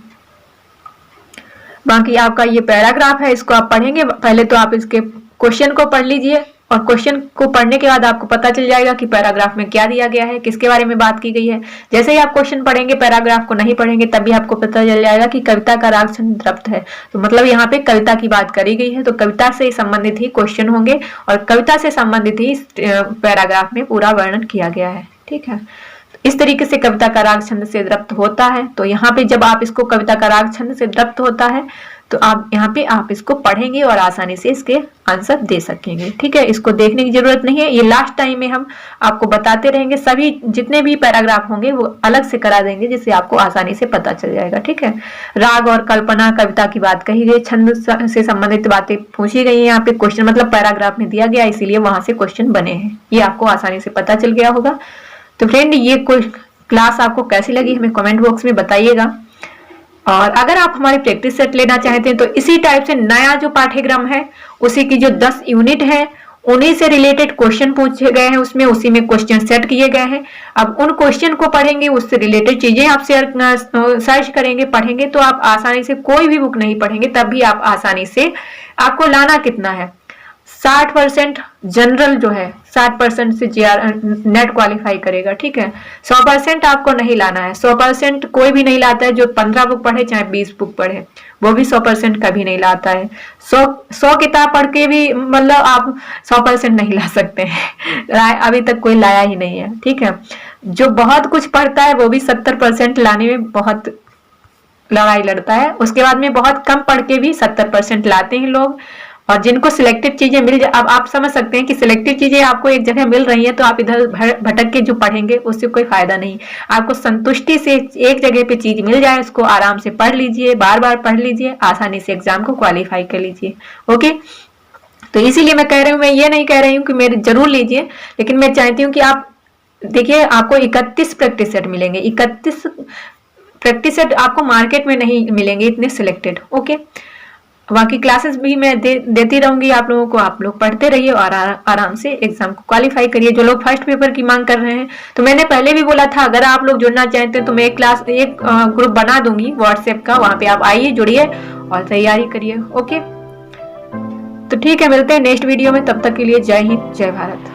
बाकी आपका ये पैराग्राफ है, इसको आप पढ़ेंगे, पहले तो आप इसके क्वेश्चन को पढ़ लीजिए और क्वेश्चन को पढ़ने के बाद आपको पता चल जाएगा कि पैराग्राफ में क्या दिया गया है, किसके बारे में बात की गई है। जैसे ही आप क्वेश्चन पढ़ेंगे, पैराग्राफ को नहीं पढ़ेंगे, तभी आपको पता चल जाएगा कि कविता का राग छंद द्रप्त है। तो मतलब यहाँ पे कविता की बात करी गई है, तो कविता से संबंधित ही क्वेश्चन होंगे और कविता से संबंधित ही पैराग्राफ में पूरा वर्णन किया गया है। ठीक है, इस तरीके से कविता का राग छंद से द्रप्त होता है। तो यहाँ पे जब आप इसको कविता का राग छंद से द्रप्त होता है तो आप यहाँ पे आप इसको पढ़ेंगे और आसानी से इसके आंसर दे सकेंगे। ठीक है, इसको देखने की जरूरत नहीं है, ये लास्ट टाइम में हम आपको बताते रहेंगे। सभी जितने भी पैराग्राफ होंगे वो अलग से करा देंगे, जिससे आपको आसानी से पता चल जाएगा। ठीक है, राग और कल्पना कविता की बात कही गई, छंद से संबंधित बातें पूछी गई है। यहाँ पे क्वेश्चन मतलब पैराग्राफ में दिया गया, इसीलिए वहां से क्वेश्चन बने हैं, ये आपको आसानी से पता चल गया होगा। तो फ्रेंड, ये क्लास आपको कैसी लगी हमें कमेंट बॉक्स में बताइएगा। और अगर आप हमारी प्रैक्टिस सेट लेना चाहते हैं तो इसी टाइप से नया जो पाठ्यक्रम है, उसी की जो 10 यूनिट है, उन्हीं से रिलेटेड क्वेश्चन पूछे गए हैं, उसमें उसी में क्वेश्चन सेट किए गए हैं। अब उन क्वेश्चन को पढ़ेंगे, उससे रिलेटेड चीजें आप सर्च करेंगे, पढ़ेंगे, तो आप आसानी से कोई भी बुक नहीं पढ़ेंगे, तब भी आप आसानी से, आपको लाना कितना है 60% जनरल जो है 60% से नेट क्वालिफाई करेगा। ठीक है, 100% आपको नहीं लाना है। 100% कोई भी नहीं लाता है, जो 15 बुक पढ़े चाहे 20 बुक पढ़े, वो भी 100% कभी नहीं लाता है। 100 किताब पढ़ के भी मतलब आप 100% नहीं ला सकते हैं अभी तक कोई लाया ही नहीं है। ठीक है, जो बहुत कुछ पढ़ता है वो भी 70% लाने में बहुत लड़ाई लड़ता है। उसके बाद में बहुत कम पढ़ के भी 70% लाते हैं लोग। और जिनको सिलेक्टेड चीजें मिल जाए, अब आप समझ सकते हैं कि सिलेक्टेड चीजें आपको एक जगह मिल रही हैं, तो आप इधर भटक के जो पढ़ेंगे उससे कोई फायदा नहीं। आपको संतुष्टि से एक जगह पे चीज मिल जाए, उसको आराम से पढ़ लीजिए, बार बार पढ़ लीजिए, आसानी से एग्जाम को क्वालिफाई कर लीजिए। ओके, तो इसीलिए मैं कह रही हूँ, मैं ये नहीं कह रही हूँ कि मेरे जरूर लीजिए, लेकिन मैं चाहती हूँ कि आप देखिए, आपको 31 प्रैक्टिस सेट मिलेंगे। 31 प्रैक्टिस सेट आपको मार्केट में नहीं मिलेंगे इतने सिलेक्टेड। ओके, बाकी क्लासेस भी मैं देती रहूंगी आप लोगों को, आप लोग पढ़ते रहिए और आराम से एग्जाम को क्वालिफाई करिए। जो लोग फर्स्ट पेपर की मांग कर रहे हैं, तो मैंने पहले भी बोला था, अगर आप लोग जुड़ना चाहते हैं तो मैं एक ग्रुप बना दूंगी व्हाट्सएप का, वहां पे आप आइए, जुड़िए और तैयारी करिए। ओके, तो ठीक है, मिलते हैं नेक्स्ट वीडियो में, तब तक के लिए जय हिंद, जय भारत।